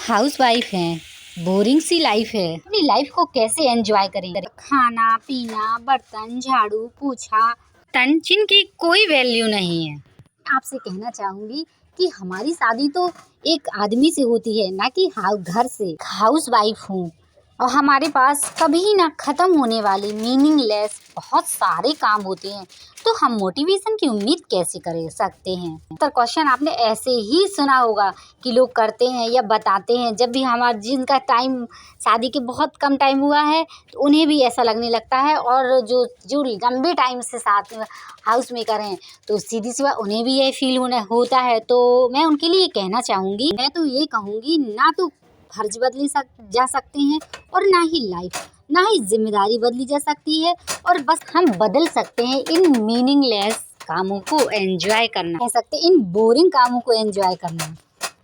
House wife हैं, boring सी life है। अपनी लाइफ को कैसे एंजॉय करें? खाना पीना, बर्तन झाड़ू पोछा, तन जिनकी कोई वैल्यू नहीं है। आपसे कहना चाहूंगी कि हमारी शादी तो एक आदमी से होती है, ना कि घर से। हाउस वाइफ हूँ और हमारे पास कभी ना खत्म होने वाले मीनिंगलेस बहुत सारे काम होते हैं, तो हम मोटिवेशन की उम्मीद कैसे कर सकते हैं? तो क्वेश्चन आपने ऐसे ही सुना होगा कि लोग करते हैं या बताते हैं, जब भी हमारा जिनका टाइम शादी के बहुत कम टाइम हुआ है तो उन्हें भी ऐसा लगने लगता है, और जो जो लंबे टाइम से साथ हाउस मेकर हैं तो सीधी सी बात उन्हें भी यह फील होता है। तो मैं उनके लिए कहना चाहूँगी, मैं तो ये कहूँगी, ना तो फर्ज बदले जा सकते हैं और ना ही लाइफ, ना ही जिम्मेदारी बदली जा सकती है, और बस हम बदल सकते हैं इन मीनिंगलेस कामों को एंजॉय करना, कह सकते हैं इन बोरिंग कामों को एंजॉय करना।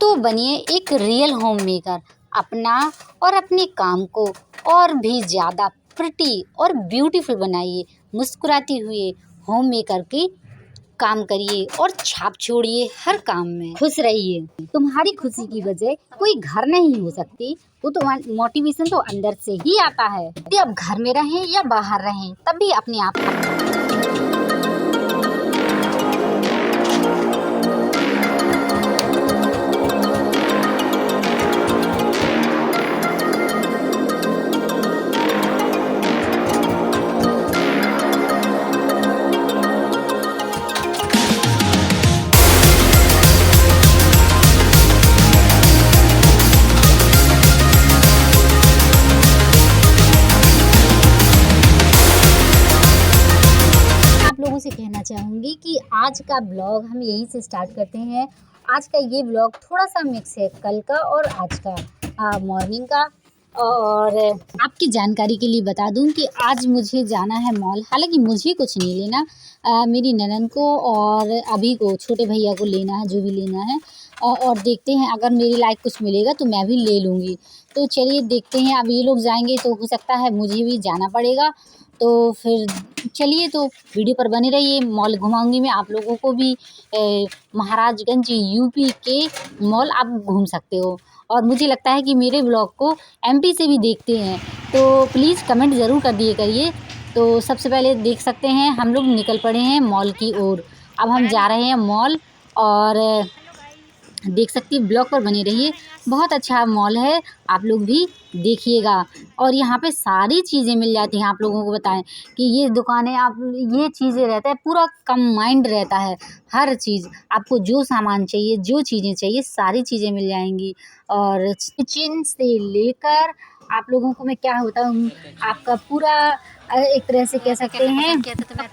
तो बनिए एक रियल होम मेकर, अपना और अपने काम को और भी ज़्यादा प्रिटी और ब्यूटीफुल बनाइए। मुस्कुराते हुए होम मेकर की काम करिए और छाप छोड़िए हर काम में। खुश रहिए। तुम्हारी खुशी की वजह कोई घर नहीं हो सकती, वो तो मोटिवेशन तो अंदर से ही आता है। अब घर में रहें या बाहर रहें, तब भी अपने आप लोगों से कहना चाहूँगी कि आज का ब्लॉग हम यहीं से स्टार्ट करते हैं। आज का ये ब्लॉग थोड़ा सा मिक्स है, कल का और आज का मॉर्निंग का। और आपकी जानकारी के लिए बता दूं कि आज मुझे जाना है मॉल। हालांकि मुझे कुछ नहीं लेना, मेरी ननद को और अभी को, छोटे भैया को लेना है, जो भी लेना है। और देखते हैं, अगर मेरे लायक कुछ मिलेगा तो मैं भी ले लूँगी। तो चलिए देखते हैं, अब ये लोग जाएंगे तो हो सकता है मुझे भी जाना पड़ेगा। तो फिर चलिए, तो वीडियो पर बने रहिए। मॉल घुमाऊंगी मैं आप लोगों को भी। महाराजगंज यूपी के मॉल आप घूम सकते हो, और मुझे लगता है कि मेरे ब्लॉग को एमपी से भी देखते हैं, तो प्लीज़ कमेंट ज़रूर कर दिए करिए। तो सबसे पहले देख सकते हैं हम लोग निकल पड़े हैं मॉल की ओर। अब हम जा रहे हैं मॉल, और देख सकती है, ब्लॉग पर बने रहिए। बहुत अच्छा मॉल है, आप लोग भी देखिएगा। और यहाँ पे सारी चीज़ें मिल जाती हैं। आप लोगों को बताएं कि ये दुकानें, आप ये चीज़ें रहता है, पूरा कंबाइंड रहता है। हर चीज़ आपको जो सामान चाहिए, जो चीज़ें चाहिए, सारी चीज़ें मिल जाएंगी। और किचन से लेकर आप लोगों को मैं क्या होता हूँ, आपका पूरा एक तरह से कह सकते हैं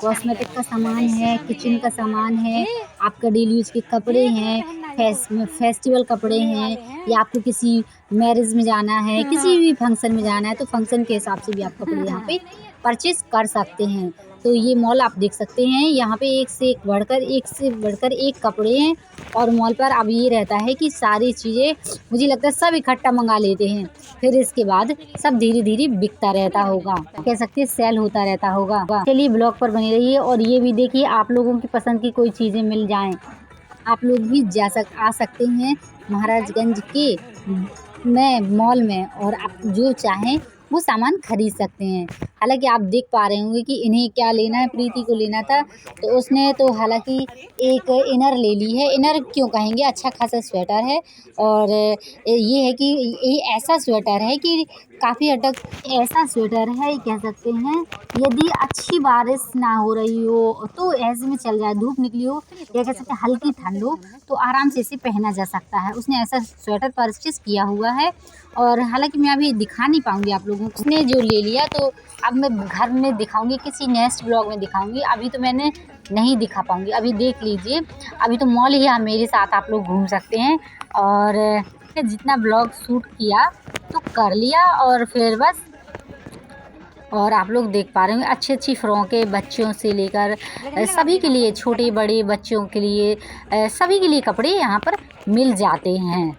कॉस्मेटिक का सामान है, किचन का सामान है, आपका डेली यूज के कपड़े हैं, फेस्टिवल कपड़े हैं, या आपको किसी मैरिज में जाना है, किसी भी फंक्शन में जाना है, तो फंक्शन के हिसाब से भी आप कपड़े यहाँ पे परचेज कर सकते हैं। तो ये मॉल आप देख सकते हैं, यहाँ पे एक से बढ़कर एक कपड़े हैं। और मॉल पर अब ये रहता है कि सारी चीज़ें, मुझे लगता है सब इकट्ठा मंगा लेते हैं, फिर इसके बाद सब धीरे धीरे बिकता रहता होगा, कह सकते हैं सेल होता रहता होगा। चलिए ब्लॉग पर बने रहिए, और ये भी देखिए, आप लोगों की पसंद की कोई चीज़ें मिल जाएं, आप लोग भी आ सकते हैं महाराजगंज के मॉल में, और आप जो चाहें वो सामान खरीद सकते हैं। हालांकि आप देख पा रहे होंगे कि इन्हें क्या लेना है, प्रीति को लेना था, तो उसने तो हालांकि एक इनर ले ली है। इनर क्यों कहेंगे, अच्छा खासा स्वेटर है, और ये है कि ये ऐसा स्वेटर है कि काफ़ी हद तक ऐसा स्वेटर है, कह सकते हैं यदि अच्छी बारिश ना हो रही हो तो ऐसे में चल जाए, धूप निकली हो या कह सकते हैं हल्की ठंड हो तो आराम से इसे पहना जा सकता है। उसने ऐसा स्वेटर परचेज किया हुआ है, और हालांकि मैं अभी दिखा नहीं पाऊंगी आप लोगों को। उसने जो ले लिया तो अब मैं घर में दिखाऊंगी, किसी नेक्स्ट ब्लॉग में दिखाऊंगी। अभी तो मैंने नहीं दिखा पाऊंगी, अभी देख लीजिए। अभी तो मॉल ही मेरे साथ आप लोग घूम सकते हैं, और जितना ब्लॉग शूट किया तो कर लिया, और फिर बस। और आप लोग देख पा रहे होंगे अच्छी अच्छी फ्रॉकें, बच्चों से लेकर सभी के लिए, छोटे बड़े बच्चों के लिए, सभी के लिए कपड़े यहाँ पर मिल जाते हैं।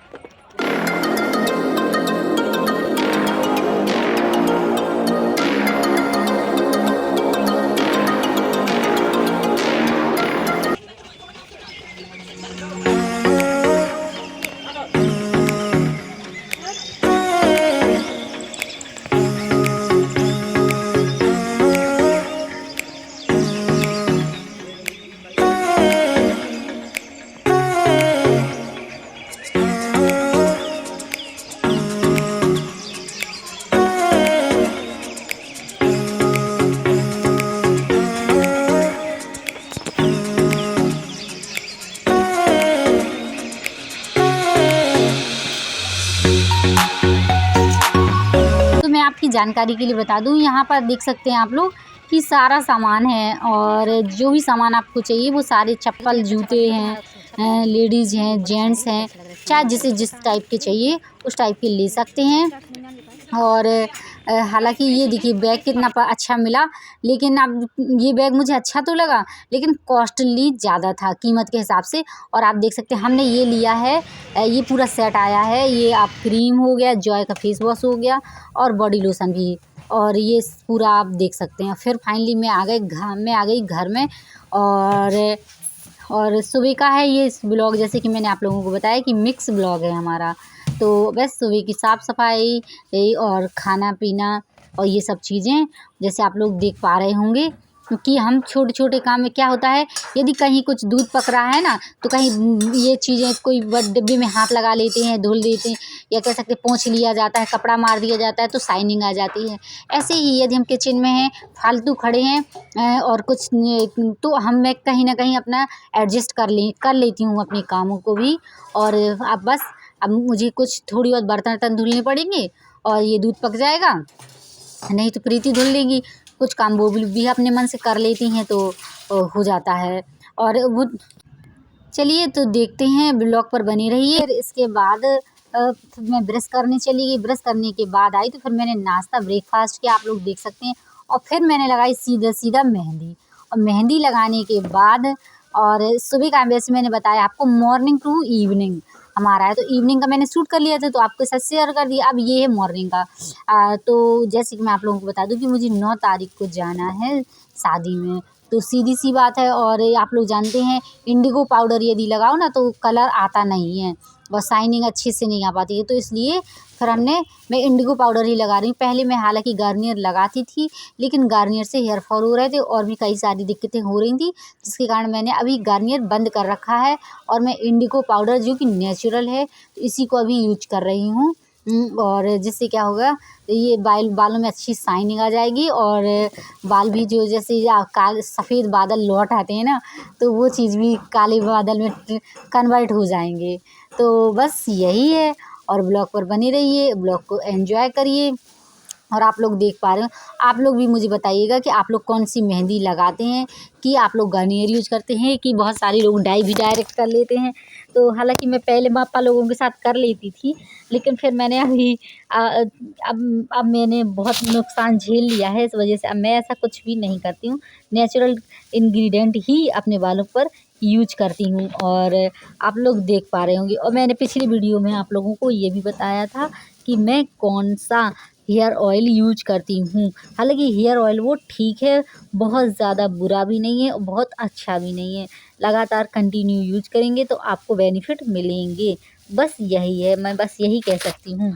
जानकारी के लिए बता दूं, यहाँ पर देख सकते हैं आप लोग कि सारा सामान है, और जो भी सामान आपको चाहिए वो सारे चप्पल जूते हैं, लेडीज़ हैं, जेंट्स हैं, चाहे जिसे जिस टाइप के चाहिए उस टाइप के ले सकते हैं। और हालांकि ये देखिए बैग कितना अच्छा मिला, लेकिन अब ये बैग मुझे अच्छा तो लगा लेकिन कॉस्टली ज़्यादा था कीमत के हिसाब से। और आप देख सकते हैं हमने ये लिया है, ये पूरा सेट आया है। ये आप क्रीम हो गया, जॉय का फेस वॉश हो गया और बॉडी लोशन भी, और ये पूरा आप देख सकते हैं। फिर फाइनली मैं आ गई घर में। और सुबह का है ये ब्लॉग, जैसे कि मैंने आप लोगों को बताया कि मिक्स ब्लॉग है हमारा। तो बस सुबह की साफ़ सफाई और खाना पीना और ये सब चीज़ें, जैसे आप लोग देख पा रहे होंगे कि हम छोटे छोटे काम में क्या होता है, यदि कहीं कुछ दूध पक रहा है ना, तो कहीं ये चीज़ें कोई डिब्बे में हाथ लगा लेते हैं, धुल देते हैं, या कह सकते पोंछ लिया जाता है, कपड़ा मार दिया जाता है तो शाइनिंग आ जाती है। ऐसे ही यदि हम किचन में हैं, फालतू खड़े हैं और कुछ तो मैं कहीं ना कहीं अपना एडजस्ट कर लेती हूँ अपने कामों को भी। और अब मुझे कुछ थोड़ी बहुत बर्तन वर्तन धुलने पड़ेंगे और ये दूध पक जाएगा, नहीं तो प्रीति धुल लेगी। कुछ काम वो भी अपने मन से कर लेती हैं तो हो जाता है। और वो चलिए तो देखते हैं, ब्लॉग पर बनी रहिए। फिर इसके बाद फिर मैं ब्रश करने चली गई। ब्रश करने के बाद आई तो फिर मैंने नाश्ता ब्रेकफास्ट किया, आप लोग देख सकते हैं। और फिर मैंने लगाई सीधा मेहंदी। और मेहंदी लगाने के बाद, और सुबह का वैसे मैंने बताया आपको मॉर्निंग टू इवनिंग हमारा है, तो इवनिंग का मैंने शूट कर लिया था तो आपके साथ शेयर कर दिया। अब ये है मॉर्निंग का। तो जैसे कि मैं आप लोगों को बता दूं कि मुझे 9 तारीख को जाना है शादी में, तो सीधी सी बात है। और आप लोग जानते हैं इंडिगो पाउडर यदि लगाओ ना तो कलर आता नहीं है और शाइनिंग अच्छे से नहीं आ पाती है, तो इसलिए फिर मैं इंडिगो पाउडर ही लगा रही हूँ। पहले मैं हालांकि गार्नियर लगाती थी, लेकिन गार्नियर से हेयर फॉल हो रहे थे और भी कई सारी दिक्कतें हो रही थी, जिसके कारण मैंने अभी गार्नियर बंद कर रखा है। और मैं इंडिगो पाउडर जो कि नेचुरल है तो इसी को अभी यूज कर रही हूँ। और जिससे क्या होगा, ये बालों में अच्छी शाइनिंग आ जाएगी, और बाल भी जो जैसे काले सफ़ेद बादल लौट आते हैं ना, तो वो चीज़ भी काले बादल में कन्वर्ट हो जाएंगे। तो बस यही है। और ब्लॉग पर बने रहिए, ब्लॉग को एंजॉय करिए। और आप लोग देख पा रहे हो, आप लोग भी मुझे बताइएगा कि आप लोग कौन सी मेहंदी लगाते हैं, कि आप लोग गार्नियर यूज करते हैं, कि बहुत सारे लोग डाई भी डायरेक्ट कर लेते हैं। तो हालांकि मैं पहले पापा लोगों के साथ कर लेती थी, लेकिन फिर मैंने अभी अब मैंने बहुत नुकसान झेल लिया है, इस वजह से अब मैं ऐसा कुछ भी नहीं करती हूँ। नेचुरल इंग्रेडिएंट ही अपने बालों पर यूज करती हूँ। और आप लोग देख पा रहे होंगे, और मैंने पिछली वीडियो में आप लोगों को ये भी बताया था कि मैं कौन सा हेयर ऑयल यूज करती हूँ। हालांकि हेयर ऑयल वो ठीक है, बहुत ज़्यादा बुरा भी नहीं है और बहुत अच्छा भी नहीं है। लगातार कंटिन्यू यूज करेंगे तो आपको बेनिफिट मिलेंगे, बस यही है, मैं बस यही कह सकती हूँ।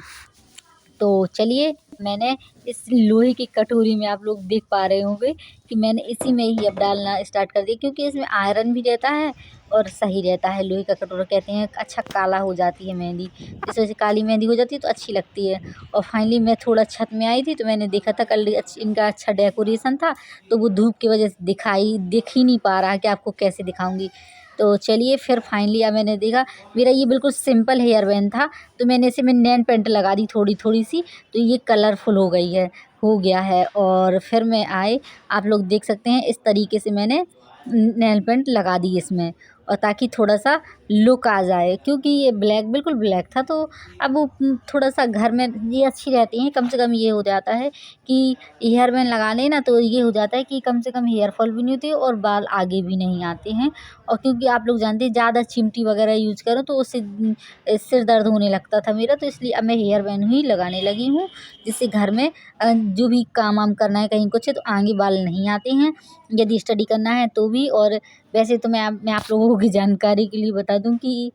तो चलिए, मैंने इस लोहे की कटोरी में, आप लोग देख पा रहे होंगे कि मैंने इसी में ही अब डालना स्टार्ट कर दिया, क्योंकि इसमें आयरन भी रहता है और सही रहता है। लोहे का कटोरा कहते हैं अच्छा काला हो जाती है मेहंदी, इस वजह से काली मेहंदी हो जाती है तो अच्छी लगती है। और फाइनली मैं थोड़ा छत में आई थी तो मैंने देखा था कल इनका अच्छा डेकोरेशन था, तो वो धूप की वजह से दिख ही नहीं पा रहा कि आपको कैसे दिखाऊंगी। तो चलिए, फिर फाइनली अब मैंने देखा, मेरा ये बिल्कुल सिंपल हेयर बैंड था, तो मैंने इसे नेल पेंट लगा दी थोड़ी थोड़ी सी, तो ये कलरफुल हो गया है। और फिर मैं आप लोग देख सकते हैं इस तरीके से मैंने नेल पेंट लगा दी इसमें, और ताकि थोड़ा सा लुक आ जाए, क्योंकि ये बिल्कुल ब्लैक था। तो अब वो थोड़ा सा घर में ये अच्छी रहती हैं, कम से कम ये हो जाता है कि हेयर बैंड लगा लें ना, तो ये हो जाता है कि कम से कम हेयर फॉल भी नहीं होती और बाल आगे भी नहीं आते हैं। और क्योंकि आप लोग जानते हैं ज़्यादा चिमटी वगैरह यूज करो तो उससे सिर दर्द होने लगता था मेरा, तो इसलिए अब मैं हेयर बैंड ही लगाने लगी हूँ, जिससे घर में जो भी काम वाम करना है, कहीं कुछ है तो आगे बाल नहीं आते हैं, यदि स्टडी करना है तो भी। और वैसे तो मैं आप लोगों की जानकारी के लिए बता दूं कि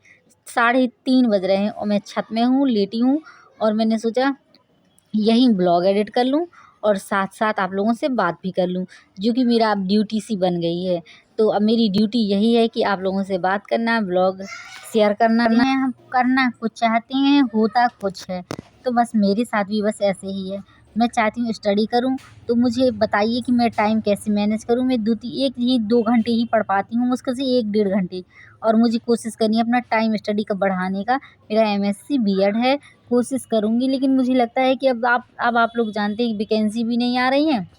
3:30 बज रहे हैं और मैं छत में हूँ, लेटी हूँ, और मैंने सोचा यहीं ब्लॉग एडिट कर लूँ और साथ साथ आप लोगों से बात भी कर लूँ, जो कि मेरा अब ड्यूटी सी बन गई है। तो अब मेरी ड्यूटी यही है कि आप लोगों से बात करना, ब्लॉग शेयर करना है, हम करना कुछ चाहते हैं, होता कुछ है। तो बस मेरे साथ भी बस ऐसे ही है, मैं चाहती हूँ स्टडी करूँ, तो मुझे बताइए कि मैं टाइम कैसे मैनेज करूँ। मैं 2 घंटे ही पढ़ पाती हूँ, मुश्किल से 1 डेढ़ घंटे, और मुझे कोशिश करनी है अपना टाइम स्टडी का बढ़ाने का। मेरा MSc B.Ed है, कोशिश करूँगी, लेकिन मुझे लगता है कि अब आप लोग जानते हैं कि वैकेंसी भी नहीं आ रही हैं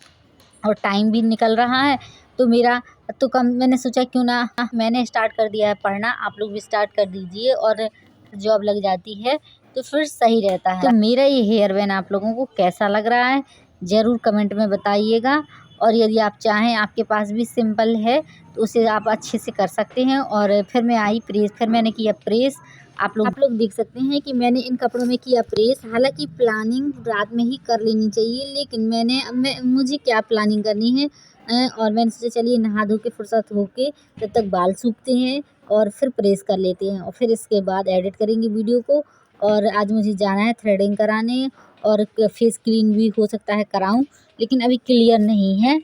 और टाइम भी निकल रहा है, तो मेरा तो कम मैंने सोचा क्यों ना मैंने स्टार्ट कर दिया है पढ़ना, आप लोग भी स्टार्ट कर दीजिए और जॉब लग जाती है तो फिर सही रहता है। तो मेरा ये हेयर बैन आप लोगों को कैसा लग रहा है ज़रूर कमेंट में बताइएगा, और यदि आप चाहें आपके पास भी सिंपल है तो उसे आप अच्छे से कर सकते हैं। और फिर मैंने किया प्रेस। आप लोग देख सकते हैं कि मैंने इन कपड़ों में किया प्रेस। हालांकि प्लानिंग रात में ही कर लेनी चाहिए, लेकिन मुझे क्या प्लानिंग करनी है, और मैंने सोचा चलिए नहा धो के फुर्सत होके तब तक बाल सूखते हैं और फिर प्रेस कर लेते हैं और फिर इसके बाद एडिट करेंगे वीडियो को। और आज मुझे जाना है थ्रेडिंग कराने, और फेस क्लीन भी हो सकता है कराऊं, लेकिन अभी क्लियर नहीं है।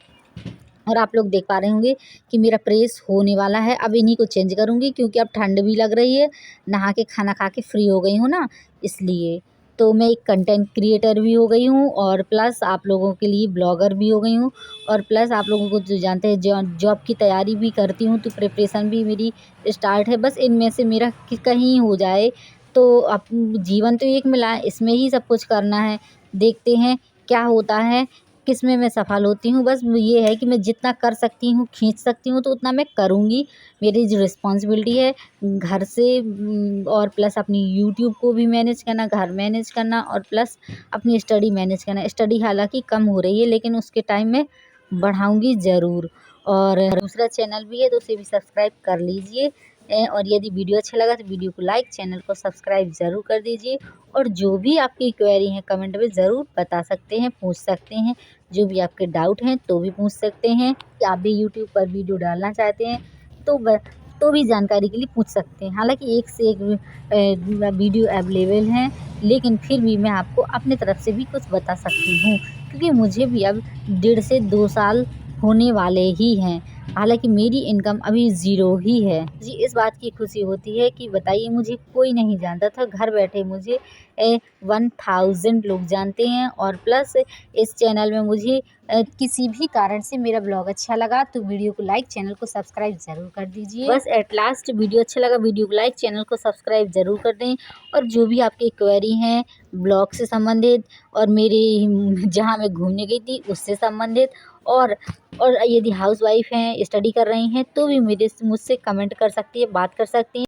और आप लोग देख पा रहे होंगे कि मेरा प्रेस होने वाला है। अब इन्हीं को चेंज करूँगी क्योंकि अब ठंड भी लग रही है, नहा के खाना खा के फ्री हो गई हूँ ना, इसलिए। तो मैं एक कंटेंट क्रिएटर भी हो गई हूँ और प्लस आप लोगों के लिए ब्लॉगर भी हो गई हूँ, और प्लस आप लोगों को जो जानते हैं जॉब की तैयारी भी करती हूँ, तो प्रिपरेशन भी मेरी स्टार्ट है। बस इनमें से मेरा कहीं हो जाए तो अब जीवन तो एक मिला है, इसमें ही सब कुछ करना है। देखते हैं क्या होता है, किसमें मैं सफल होती हूँ। बस ये है कि मैं जितना कर सकती हूँ, खींच सकती हूँ तो उतना मैं करूँगी। मेरी जो रिस्पॉन्सिबिलिटी है घर से और प्लस अपनी यूट्यूब को भी मैनेज करना, घर मैनेज करना और प्लस अपनी स्टडी मैनेज करना। स्टडी हालांकि कम हो रही है, लेकिन उसके टाइम में बढ़ाऊँगी ज़रूर। और दूसरा चैनल भी है तो उसे भी सब्सक्राइब कर लीजिए। और यदि वीडियो अच्छा लगा तो वीडियो को लाइक, चैनल को सब्सक्राइब ज़रूर कर दीजिए। और जो भी आपकी क्वेरी है कमेंट में ज़रूर बता सकते हैं, पूछ सकते हैं। जो भी आपके डाउट हैं तो भी पूछ सकते हैं, कि आप भी यूट्यूब पर वीडियो डालना चाहते हैं तो भी जानकारी के लिए पूछ सकते हैं। हालांकि एक से एक वीडियो अवेलेबल हैं, लेकिन फिर भी मैं आपको अपने तरफ से भी कुछ बता सकती हूँ, क्योंकि मुझे भी अब 1.5 से 2 साल होने वाले ही हैं। हालांकि मेरी इनकम अभी ज़ीरो ही है जी। इस बात की खुशी होती है कि बताइए, मुझे कोई नहीं जानता था, घर बैठे मुझे 1000 लोग जानते हैं। और प्लस इस चैनल में मुझे किसी भी कारण से मेरा ब्लॉग अच्छा लगा तो वीडियो को लाइक, चैनल को सब्सक्राइब ज़रूर कर दीजिए। बस एट लास्ट वीडियो अच्छा लगा वीडियो को लाइक, चैनल को सब्सक्राइब ज़रूर कर दें। और जो भी आपकी क्वेरी हैं ब्लॉग से संबंधित और मेरे जहाँ मैं घूमने गई थी उससे संबंधित, और यदि हाउसवाइफ हैं, स्टडी कर रही हैं तो भी मुझसे कमेंट कर सकती है, बात कर सकती हैं।